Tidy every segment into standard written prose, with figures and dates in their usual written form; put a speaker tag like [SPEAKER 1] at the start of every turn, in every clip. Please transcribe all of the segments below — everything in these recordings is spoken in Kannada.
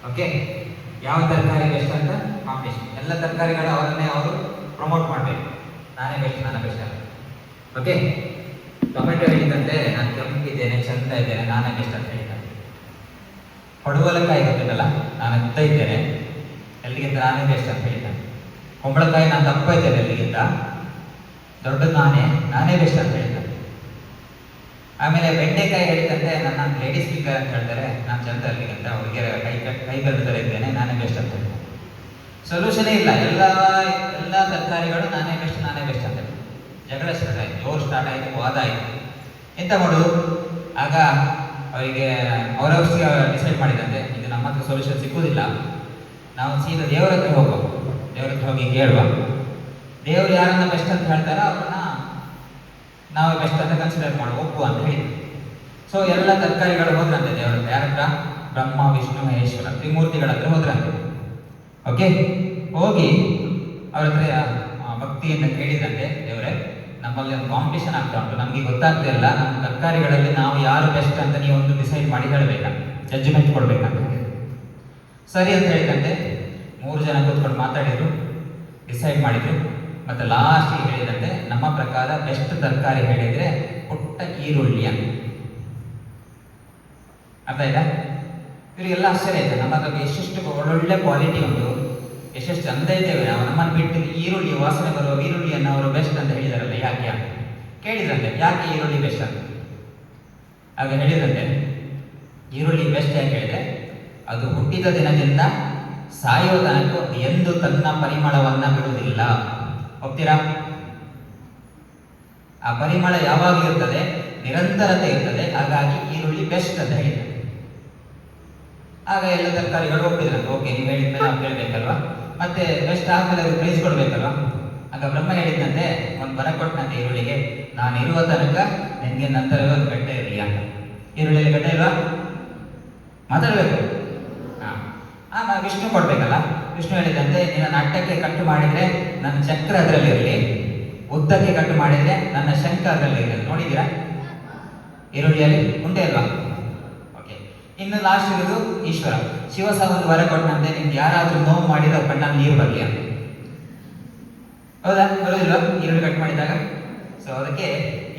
[SPEAKER 1] ಓಕೆ, ಯಾವ ತರಕಾರಿ ಬೆಸ್ಟ್ ಅಂತ ಕಾಂಪಿಟೇಷನ್. ಎಲ್ಲ ತರಕಾರಿಗಳು ಅವರನ್ನೇ ಅವರು ಪ್ರಮೋಟ್ ಮಾಡಬೇಕು. ನಾನೇ ಬೆಸ್ಟ್, ನಾನೇ ಬೆಸ್ಟ್ ಅಂತ. ಓಕೆ, ಟೊಮೆಟೊ ಹೇಳಿದಂತೆ ನಾನು ಕೆಂಪಿದ್ದೇನೆ, ಚಂದ ಇದ್ದೇನೆ, ನಾನೇ ಬೆಸ್ಟ್ ಅಂತ ಹೇಳಿದ್ದೆ. ಪಡುವಲಕಾಯಿ ಗೊತ್ತಿದ್ದಲ್ಲ, ನಾನು ಎತ್ತ ಇದ್ದೇನೆ, ಎಲ್ಲಿಗಿಂತ ನಾನೇ ಬೆಸ್ಟ್ ಅಂತ ಹೇಳಿದ್ದಾನೆ. ಕುಂಬಳಕಾಯಿ ನಾನು ದಪ್ಪ ಇದ್ದೇನೆ, ಎಲ್ಲಿಗಿಂತ ದೊಡ್ಡದು ನಾನೇ ಬೆಸ್ಟ್ ಅಂತ ಹೇಳಿದ್ದಾನೆ. ಆಮೇಲೆ ಬೆಂಡೆಕಾಯಿ ಹೇಳಿದಂತೆ ನನ್ನ ಲೇಡೀಸ್ ಫಿಂಗರ್ ಅಂತ ಹೇಳ್ತಾರೆ, ನಾನು ಚಂದ ಅಲ್ಲಿಗಿಂತ ಅವ್ರಿಗೆ ಕೈ ಬೆಳೆದರೆ ಇದ್ದೇನೆ, ನಾನೇ ಬೆಸ್ಟ್ ಅಂತ ಹೇಳ್ತಾರೆ. ಸೊಲ್ಯೂಷನೇ ಇಲ್ಲ. ಎಲ್ಲ ತರಕಾರಿಗಳು ನಾನೇ ಬೆಸ್ಟ್ ಅಂತ ಹೇಳಿ ಜಗಳ ಸ್ಟಾರ್ಟ್ ಆಯಿತು, ಜೋರು ಸ್ಟಾರ್ಟ್ ಆಯಿತು, ವಾದ ಆಯಿತು. ಎಂತ ಮಾಡೋದು? ಆಗ ಅವರಿಗೆ ಅವರವರಿಗೆ ಡಿಸೈಡ್ ಮಾಡಿದಂತೆ, ಇದು ನಮ್ಮ ಹತ್ರ ಸೊಲ್ಯೂಷನ್ ಸಿಕ್ಕುವುದಿಲ್ಲ, ನಾವು ಸೀದಾ ದೇವರ ಹತ್ರ ಹೋಗುವ, ದೇವರ ಹತ್ರ ಹೋಗಿ ಕೇಳುವ, ದೇವರು ಯಾರನ್ನ ಬೆಸ್ಟ್ ಅಂತ ಹೇಳ್ತಾರೋ ಅವ್ರನ್ನ ನಾವು ಬೆಸ್ಟ್ ಅಂತ ಕನ್ಸಿಡರ್ ಮಾಡುವ, ಒಪ್ಪು ಅಂತ ಹೇಳಿ. ಸೊ ಎಲ್ಲ ತರಕಾರಿಗಳು ಹೋದ್ರಂತೆ ದೇವರ ಹತ್ರ. ಯಾರ ಹತ್ರ? ಬ್ರಹ್ಮ, ವಿಷ್ಣು, ಮಹೇಶ್ವರ ತ್ರಿಮೂರ್ತಿಗಳ ಹತ್ರ ಹೋದ್ರಂತೆ. ಓಕೆ, ಹೋಗಿ ಅವ್ರ ಹತ್ರ ಭಕ್ತಿಯಿಂದ ಕೇಳಿದಂತೆ, ದೇವರೇ ನಮ್ಮಲ್ಲಿ ಒಂದು ಕಾಂಪಿಟೇಷನ್ ಆಗ್ತಾ ಉಂಟು, ನಮಗೆ ಗೊತ್ತಾಗ್ತಾ ಇಲ್ಲ, ನಮ್ಮ ತರಕಾರಿಗಳಲ್ಲಿ ನಾವು ಯಾರು ಬೆಸ್ಟ್ ಅಂತ ನೀವು ಒಂದು ಡಿಸೈಡ್ ಮಾಡಿ ಹೇಳಬೇಕಂತ, ಜಡ್ಜ್ಮೆಂಟ್ ಕೊಡ್ಬೇಕಂತ. ಸರಿ ಅಂತ ಹೇಳಿದಂತೆ 3 ಜನ ಕೂತ್ಕೊಂಡು ಮಾತಾಡಿದ್ರು, ಡಿಸೈಡ್ ಮಾಡಿದ್ರು. ಮತ್ತು ಲಾಸ್ಟಿಗೆ ಹೇಳಿದಂತೆ, ನಮ್ಮ ಪ್ರಕಾರ ಬೆಸ್ಟ್ ತರಕಾರಿ ಹೇಳಿದರೆ ಪುಟ್ಟ ಈರುಳ್ಳಿ ಅಂತ. ಅರ್ಥ ಆಯ್ತಾ? ಇವರಿಗೆಲ್ಲ ಆಶ್ಚರ್ಯ ಆಯ್ತು, ನಮ್ಮ ಹತ್ರ ಎಷ್ಟೆಷ್ಟು ಒಳ್ಳೊಳ್ಳೆ ಕ್ವಾಲಿಟಿ ಉಂಟು, ಎಷ್ಟೆಷ್ಟು ಚಂದ ಇದ್ದೇವೆ ನಾವು, ನಮ್ಮನ್ನು ಬಿಟ್ಟು ಈರುಳ್ಳಿ ವಾಸನೆ ಬರುವ ಈರುಳ್ಳಿಯನ್ನು ಅವರು ಬೆಸ್ಟ್ ಅಂತ ಹೇಳಿದಾರಲ್ಲ, ಯಾಕೆ ಅಂತ ಕೇಳಿದ್ರಂತೆ. ಯಾಕೆ ಈರುಳ್ಳಿ ಬೆಸ್ಟ್ ಅಂತ? ಆಗ ಹೇಳಿದಂತೆ, ಈರುಳ್ಳಿ ಬೆಸ್ಟ್ ಯಾಕೆ ಹೇಳಿದೆ, ಅದು ಹುಟ್ಟಿದ ದಿನದಿಂದ ಸಾಯೋ ತನಕ ಎಂದು ತನ್ನ ಪರಿಮಳವನ್ನು ಬಿಡುವುದಿಲ್ಲ. ಒಪ್ತೀರಾ? ಆ ಪರಿಮಳ ಯಾವಾಗಲೂ ಇರ್ತದೆ, ನಿರಂತರತೆ ಇರ್ತದೆ, ಹಾಗಾಗಿ ಈರುಳ್ಳಿ ಬೆಸ್ಟ್ ಅಂತ ಹೇಳಿದ್ದಾರೆ. ಆಗ ಎಲ್ಲ ತರಕಾರಿಗಳು ಒಪ್ಪಿದ್ರಂತೆ. ಓಕೆ, ನೀವು ಹೇಳಿದ್ಮೇಲೆ ನಾವು ಕೇಳಬೇಕಲ್ವಾ, ಮತ್ತೆ ಬೆಸ್ಟ್ ಆದ್ಮೇಲೆ ಅದು ಪ್ರೈಸ್ ಕೊಡ್ಬೇಕಲ್ವಾ. ಆಗ ಬ್ರಹ್ಮ ಹೇಳಿದಂತೆ, ಒಂದು ಬರ ಕೊಟ್ಟಂತೆ ಈರುಳ್ಳಿಗೆ, ನಾನು ಇರುವ ತನಕ ನಿನಗೆ ನಂತರ ಒಂದು ಗಡ್ಡೆ ಇರಲಿ ಅಂತ. ಈರುಳ್ಳಿಯಲ್ಲಿ ಗಡ್ಡೆ ಇಲ್ವಾ? ಮಾತಾಡಬೇಕು. ಆಮೇಲೆ ವಿಷ್ಣು ಕೊಡ್ಬೇಕಲ್ಲ, ವಿಷ್ಣು ಹೇಳಿದಂತೆ, ನಿನ್ನ ಅಡ್ಡಕ್ಕೆ ಕಟ್ಟು ಮಾಡಿದರೆ ನನ್ನ ಚಕ್ರ ಅದರಲ್ಲಿ ಇರಲಿ, ಉದ್ದಕ್ಕೆ ಕಟ್ಟು ಮಾಡಿದರೆ ನನ್ನ ಶಂಖ ಅದರಲ್ಲಿ ಇರಲಿ. ನೋಡಿದ್ದೀರಾ ಈರುಳ್ಳಿಯಲ್ಲಿ? ಉಂಟೆ ಅಲ್ವಾ? ಓಕೆ, ಇನ್ನು ಲಾಸ್ಟ್ ಇರೋದು ಈಶ್ವರ. ಶಿವ ಸಹ ಒಂದು ವರ ಕೊಟ್ಟಂತೆ, ನಿಮ್ಗೆ ಯಾರಾದರೂ ನೋವು ಮಾಡಿದ್ರೆ ಕಣ್ಣಲ್ಲಿ ನೀರು ಬರಲಿ ಅಂತ. ಹೌದಾ? ಬರೋದಿಲ್ವಾ ಈರುಳ್ಳಿ ಕಟ್ ಮಾಡಿದಾಗ? ಸೊ ಅದಕ್ಕೆ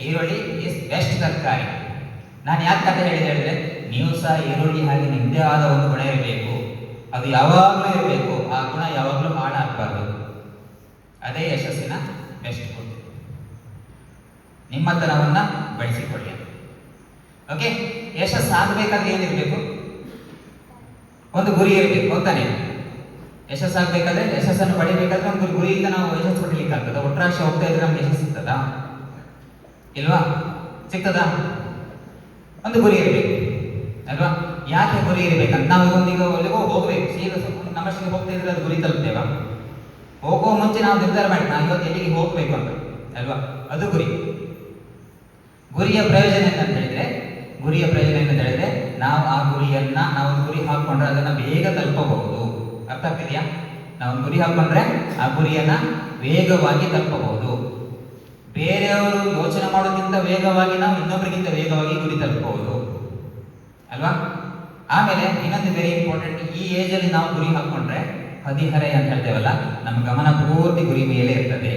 [SPEAKER 1] ಈರುಳ್ಳಿ ಇಸ್ ಬೆಸ್ಟ್ ತರಕಾರಿ. ನಾನು ಯಾಕೆ ಕಥೆ ಹೇಳಿದ್ರೆ, ನೀವು ಸಹ ಈರುಳ್ಳಿ ಹಾಗೆ ನಿಮ್ಮದೇ ಆದ ಒಂದು ಗುಣ ಇರಬೇಕು, ಅದು ಯಾವಾಗಲೂ ಇರಬೇಕು, ಆ ಗುಣ ಯಾವಾಗಲೂ ಹಾಳಾಗಬಾರ್ದು. ಅದೇ ಯಶಸ್ಸಿನ ಬೆಸ್ಟ್ ಫುಡ್. ನಿಮ್ಮತನವನ್ನು ಬೆಳೆಸಿಕೊಳ್ಳಿ. ಓಕೆ, ಯಶಸ್ಸು ಆಗಬೇಕಾದ್ರೆ ಏನಿರಬೇಕು? ಒಂದು ಗುರಿ ಇರಬೇಕು. ಹೋಗ್ತಾನೆ ಯಶಸ್ಸಾಗಬೇಕಾದ್ರೆ, ಯಶಸ್ಸನ್ನು ಪಡಿಬೇಕಾದ್ರೆ ಒಂದು ಗುರಿಯಿಂದ ನಾವು ಯಶಸ್ಸು ಪಡಲಿಕ್ಕಾಗ್ತದ? ಒಟ್ರಾಶಿ ಹೋಗ್ತಾ ಇದ್ರೆ ನಮ್ಗೆ ಯಶಸ್ಸು ಸಿಗ್ತದಾ? ಇಲ್ವಾ? ಸಿಗ್ತದಾ? ಒಂದು ಗುರಿ ಇರಬೇಕು ಅಲ್ವಾ? ಯಾಕೆ ಗುರಿ ಇರಬೇಕಂತ? ನಾವು ಈಗ ಎಲ್ಲಿಗೋ ಹೋಗ್ಬೇಕು, ಸೀದಾ ನಮ್ಮಷ್ಟಿಗೆ ಹೋಗ್ತಾ ಇದ್ರೆ ಅದು ಗುರಿ ತಲುಪ್ತೇವಾ? ಹೋಗುವ ಮುಂಚೆ ನಾವು ನಿರ್ಧಾರ ಮಾಡಿ ನಾವು ಇವತ್ತು ಎಲ್ಲಿಗೆ ಹೋಗ್ಬೇಕು ಅಂತ ಅಲ್ವಾ? ಅದು ಗುರಿ. ಗುರಿಯ ಪ್ರಯೋಜನ ಏನಂತ ಹೇಳಿದ್ರೆ, ನಾವು ಆ ಗುರಿಯನ್ನ ನಾವು ಗುರಿ ಹಾಕೊಂಡ್ರೆ ಅದನ್ನ ಬೇಗ ತಲುಪಬಹುದು. ಅರ್ಥ ಆಗ್ತಿದೆಯಾ? ನಾವು ಗುರಿ ಹಾಕೊಂಡ್ರೆ ಆ ಗುರಿಯನ್ನ ವೇಗವಾಗಿ ತಲುಪಬಹುದು. ಬೇರೆಯವರು ಯೋಚನೆ ಮಾಡೋಕ್ಕಿಂತ ವೇಗವಾಗಿ ನಾವು ಇನ್ನೊಬ್ಬರಿಗಿಂತ ವೇಗವಾಗಿ ಗುರಿ ತಲುಪಬಹುದು ಅಲ್ವಾ? ಆಮೇಲೆ ಇನ್ನೊಂದು ವೆರಿ ಇಂಪಾರ್ಟೆಂಟ್, ಈ ಏಜಲ್ಲಿ ನಾವು ಗುರಿ ಹಾಕೊಂಡ್ರೆ ಹದಿಹರೆಯ ಅಂತ ಹೇಳ್ತೇವಲ್ಲ, ನಮ್ಮ ಗಮನ ಪೂರ್ತಿ ಗುರಿ ಮೇಲೆ ಇರ್ತದೆ.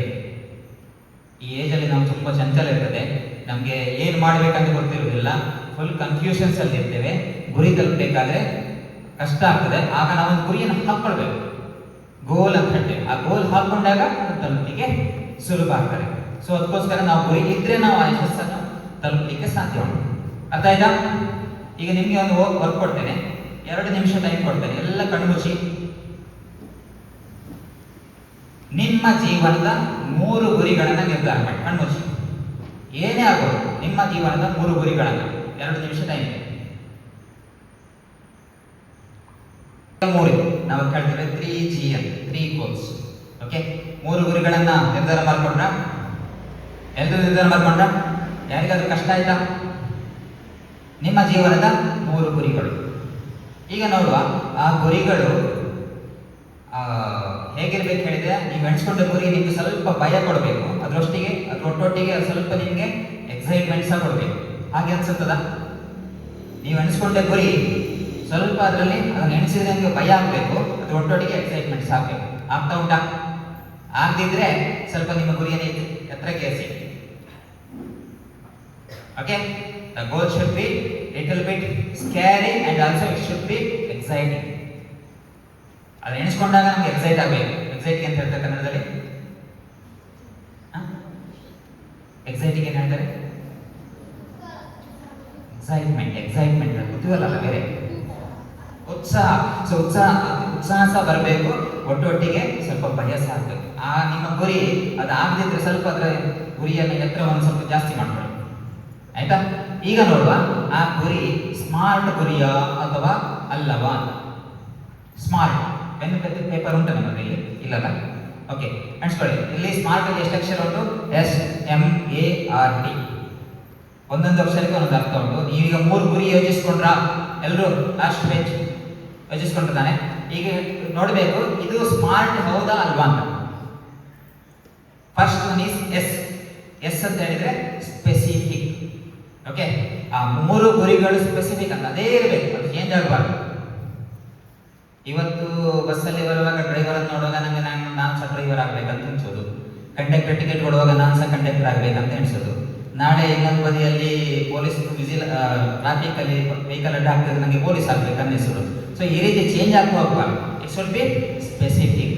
[SPEAKER 1] ಈ ಏಜಲ್ಲಿ ನಾವು ತುಂಬ ಚಂಚಲ ಇರ್ತದೆ, ನಮಗೆ ಏನು ಮಾಡಬೇಕಂತ ಗೊತ್ತಿರೋದಿಲ್ಲ, ಫುಲ್ ಕನ್ಫ್ಯೂಷನ್ಸ್ ಅಲ್ಲಿ ಇರ್ತೇವೆ. ಗುರಿ ತಲುಪಬೇಕಾದ್ರೆ ಕಷ್ಟ ಆಗ್ತದೆ. ಆಗ ನಾವು ಒಂದು ಗುರಿಯನ್ನು ಹಾಕೊಳ್ಬೇಕು, ಗೋಲ್ ಅಂತ ಹೇಳ್ತೇವೆ. ಆ ಗೋಲ್ ಹಾಕೊಂಡಾಗ ತಲುಪಲಿಕ್ಕೆ ಸುಲಭ ಆಗ್ತದೆ. ಸೊ ಅದಕ್ಕೋಸ್ಕರ ನಾವು ಗುರಿ ಇದ್ರೆ ನಾವು ಆ ಯಶಸ್ಸನ್ನು ತಲುಪಲಿಕ್ಕೆ ಸಾಧ್ಯ ಉಂಟು. ಅರ್ಥ ಆಯ್ತಾ? ಈಗ ನಿಮಗೆ ಒಂದು ವರ್ಕ್ ಕೊಡ್ತೇನೆ, 2 ನಿಮಿಷ ಟೈಮ್ ಕೊಡ್ತೇನೆ, ಎಲ್ಲ ಕಣ್ಮುಚ್ಚಿ. ನಿಮ್ಮ ಜೀವನದ 3 ಗುರಿಗಳನ್ನು ನಿರ್ಧಾರ ಮಾಡಿ. ಕಣ್ಮುಚ್ಚಿ. ಏನೇ ಆಗೋದು, ನಿಮ್ಮ ಜೀವನದ 3 ಗುರಿಗಳನ್ನು 2 ನಿಮಿಷ ಟೈಮ್. 3 ನಾವು ಕೇಳ್ತೇವೆ 3G ಅಂತ, 3 ಗೋಲ್ಸ್. ಓಕೆ, 3 ಗುರಿಗಳನ್ನ ನಿರ್ಧಾರ ಮಾಡ್ಕೊಂಡ್ರ? ಎಲ್ಲರೂ ನಿರ್ಧಾರ ಮಾಡ್ಕೊಂಡ್ರ? ಯಾರಿಗಾದ್ರೂ ಕಷ್ಟ ಆಯ್ತಾ? ನಿಮ್ಮ ಜೀವನದ 3 ಗುರಿಗಳು. ಈಗ ನೋಡುವ, ಆ ಗುರಿಗಳು ಹೇಗಿರ್ಬೇಕು ಹೇಳಿದ್ರೆ, ನೀವು ಎಣಿಸ್ಕೊಂಡ ಗುರಿ ನಿಮ್ಗೆ ಸ್ವಲ್ಪ ಭಯ ಕೊಡಬೇಕು, ಅದರೊಟ್ಟೊಟ್ಟಿಗೆ ಸ್ವಲ್ಪ ನಿಮಗೆ ಎಕ್ಸೈಟ್ಮೆಂಟ್ ಸಹ ಕೊಡಬೇಕು. ಹಾಗೆ ಅನ್ಸುತ್ತದ? ನೀವು ಎಣಿಸ್ಕೊಂಡ ಗುರಿ ಸ್ವಲ್ಪ ಅದರಲ್ಲಿ ಅದನ್ನು ಎಣಿಸಿದ್ರೆ ನಿಮಗೆ ಭಯ ಆಗಬೇಕು, ಅದು ಒಟ್ಟೊಟ್ಟಿಗೆ ಎಕ್ಸೈಟ್ಮೆಂಟ್ಸ್ ಆಗಬೇಕು. ಆಗ್ತಾ ಉಂಟಾ? ಆಗದಿದ್ರೆ ಸ್ವಲ್ಪ ನಿಮ್ಮ ಗುರಿಯನ್ನು ಎತ್ತರಕ್ಕೆ ಏರಿಸಿ. Okay, the goal should be little bit scary and also it should be exciting. ಅದು ಎಣಿಸ್ಕೊಂಡಾಗ ನಮ್ಗೆ ಎಕ್ಸೈಟ್ ಆಗಬೇಕು. ಎಕ್ಸೈಟಿಂಗ್ ಅಂತ ಹೇಳ್ತಾರೆ ಕನ್ನಡದಲ್ಲಿ? ಎಕ್ಸೈಟಿಂಗ್ ಏನು ಹೇಳ್ತಾರೆ? ಎಕ್ಸೈಟ್ಮೆಂಟ್ ಕುತೂಹಲ ಅಲ್ಲ, ಬೇರೆ ಉತ್ಸಾಹ. ಸೊ ಉತ್ಸಾಹ ಸಹ ಬರಬೇಕು, ಒಟ್ಟೊಟ್ಟಿಗೆ ಸ್ವಲ್ಪ ಭಯ ಸಹ ಆಗಬೇಕು. ಆ ನಿಮ್ಮ ಗುರಿ ಅದು ಆಗದಿದ್ರೆ ಸ್ವಲ್ಪ ಅದರ ಗುರಿಯನ್ನು ಎತ್ತರವನ್ನು ಸ್ವಲ್ಪ ಜಾಸ್ತಿ ಮಾಡ್ಕೊಳ್ಳಿ, ಆಯ್ತಾ? ಈಗ ನೋಡುವ, ಆ ಗುರಿ ಸ್ಮಾರ್ಟ್ ಗುರಿಯ ಅಥವಾ ಅಲ್ಲವಾ? ಸ್ಮಾರ್ಟ್ ಪೆನ್ ಪೇಪರ್ ಉಂಟು ನಮ್ಮಲ್ಲಿ? ಇಲ್ಲಲ್ಲ? ಓಕೆ, ಅನ್ಸ್ಕೊಳ್ಳಿ. ಇಲ್ಲಿ ಸ್ಮಾರ್ಟ್ ಅಲ್ಲಿ ಎಷ್ಟು ಅಕ್ಷರ ಉಂಟು? SMART. ಒಂದೊಂದು ಅಕ್ಷರಕ್ಕೆ ಒಂದೊಂದು ಅರ್ಥ ಉಂಟು. ನೀವೀಗ 3 ಗುರಿ ಯೋಚಿಸ್ಕೊಂಡ್ರ? ಎಲ್ಲರೂ ಲಾಸ್ಟ್ ಪೇಜ್ ಯೋಚಿಸ್ಕೊಂಡಿರ್ತಾನೆ. ಈಗ ನೋಡಬೇಕು ಇದು ಸ್ಮಾರ್ಟ್ ಹೌದಾ ಅಲ್ವಾ ಅಂತ. ಫಸ್ಟ್ ಒನ್ ಈಸ್ ಎಸ್ ಅಂತ ಹೇಳಿದ್ರೆ ಸ್ಪೆಸಿಫಿಕ್. ಓಕೆ, ಆ 3 ಗುರಿಗಳು ಸ್ಪೆಸಿಫಿಕ್ ಅಂತ ಅದೇ ಇರಬೇಕು, ಅದು ಚೇಂಜ್ ಆಗಬಾರ್ದು. ಇವತ್ತು ಬಸ್ಸಲ್ಲಿ ಬರುವಾಗ ಡ್ರೈವರ್ ಅಂತ ನೋಡುವಾಗ ನಂಗೆ ನಾನು ಸಹ ಡ್ರೈವರ್ ಆಗ್ಬೇಕಂತ ಅನ್ಸೋದು. ಕಂಡಕ್ಟರ್ ಟಿಕೆಟ್ ಕೊಡುವಾಗ ನಾನು ಸಹ ಕಂಡಕ್ಟರ್ ಆಗ್ಬೇಕಂತ ಎಣಿಸೋದು. ನಾಳೆ ಇನ್ನೊಂದು ಬದಿಯಲ್ಲಿ ಪೊಲೀಸ್ ವಿಸಿಲ್ ಟ್ರಾಫಿಕ್ ಅಲ್ಲಿ ವೆಹಿಕಲ್ ಅಡ್ಡ ಆಗ್ತದೆ, ನನಗೆ ಪೊಲೀಸ್ ಆಗ್ಬೇಕು ಅನ್ನಿಸೋದು. ಸೊ ಈ ರೀತಿ ಚೇಂಜ್ ಆಗ್ತಾ ಹೋಗ್ಬಾರ್ದು. It should B specific.